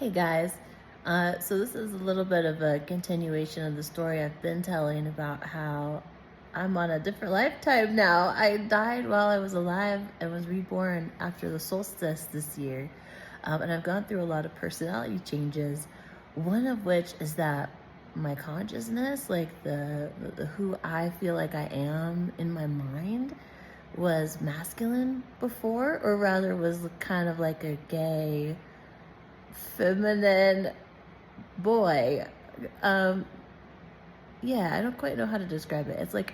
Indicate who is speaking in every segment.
Speaker 1: Hey guys, so this is a little bit of a continuation of the story I've been telling about how I'm on a different lifetime now. I died while I was alive and was reborn after the solstice this year. And I've gone through a lot of personality changes, one of which is that my consciousness, like the who I feel like I am in my mind, was masculine before, or rather was kind of like a gay feminine boy. Um, yeah, I don't quite know how to describe it. It's like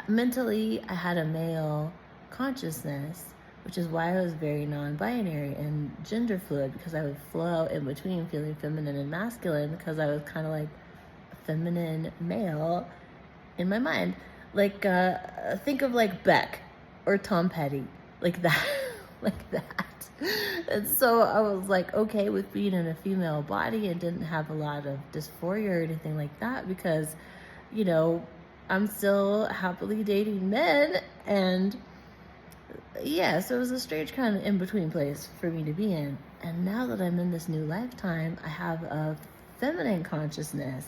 Speaker 1: mentally, I had a male consciousness, which is why I was very non binary and gender fluid, because I would flow in between feeling feminine and masculine because I was kind of like a feminine male in my mind. Like, think of like Beck or Tom Petty, like that, like that. And so I was like okay with being in a female body and didn't have a lot of dysphoria or anything like that because, you know, I'm still happily dating men. And yeah, so it was a strange kind of in between place for me to be in. And now that I'm in this new lifetime, I have a feminine consciousness,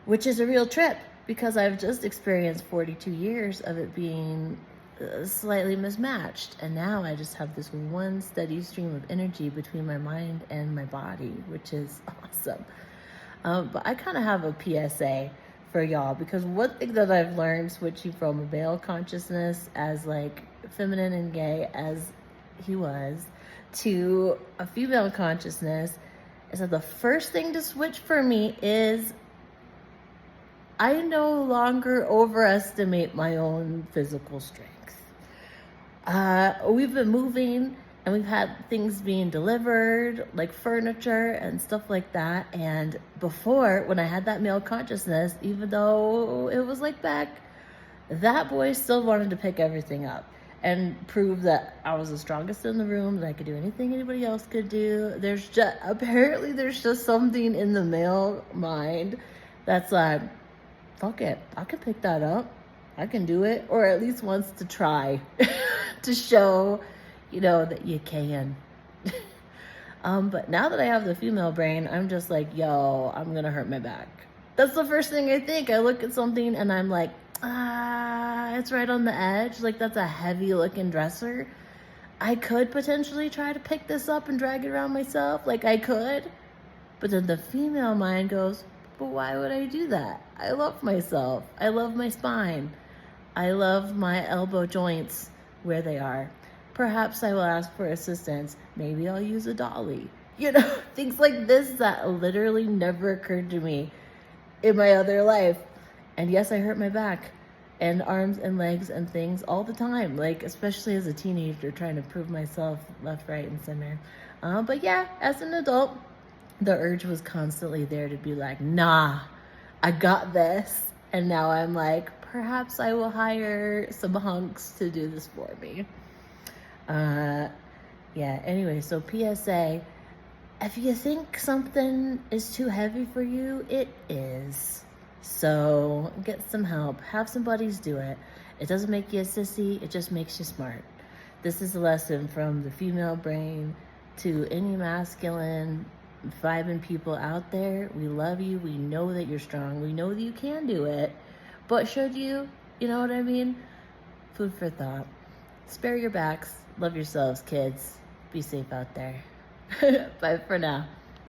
Speaker 1: which is a real trip because I've just experienced 42 years of it being slightly mismatched. And now I just have this one steady stream of energy between my mind and my body, which is awesome. But I kind of have a PSA for y'all because one thing that I've learned switching from a male consciousness as like feminine and gay as he was to a female consciousness is that the first thing to switch for me is I no longer overestimate my own physical strength. We've been moving and we've had things being delivered, like furniture and stuff like that. And before, when I had that male consciousness, even though it was like back, that boy still wanted to pick everything up and prove that I was the strongest in the room, that I could do anything anybody else could do. Apparently there's just something in the male mind that's like, fuck it, I can pick that up. I can do it, or at least wants to try to show, that you can. But now that I have the female brain, I'm just like, yo, I'm gonna hurt my back. That's the first thing I think. I look at something and I'm like, it's right on the edge. Like, that's a heavy looking dresser. I could potentially try to pick this up and drag it around myself. Like, I could. But then the female mind goes, but why would I do that? I love myself. I love my spine. I love my elbow joints where they are. Perhaps I will ask for assistance. Maybe I'll use a dolly. Things like this that literally never occurred to me in my other life. And yes, I hurt my back and arms and legs and things all the time, like especially as a teenager trying to prove myself left, right, and center. But yeah, as an adult, the urge was constantly there to be like, nah, I got this. And now I'm like, perhaps I will hire some hunks to do this for me. Yeah, anyway, so PSA, if you think something is too heavy for you, it is. So get some help. Have some buddies do it. It doesn't make you a sissy. It just makes you smart. This is a lesson from the female brain to any masculine vibing people out there. We love you. We know that you're strong. We know that you can do it. But should you? You know what I mean? Food for thought. Spare your backs. Love yourselves, kids. Be safe out there. Bye for now.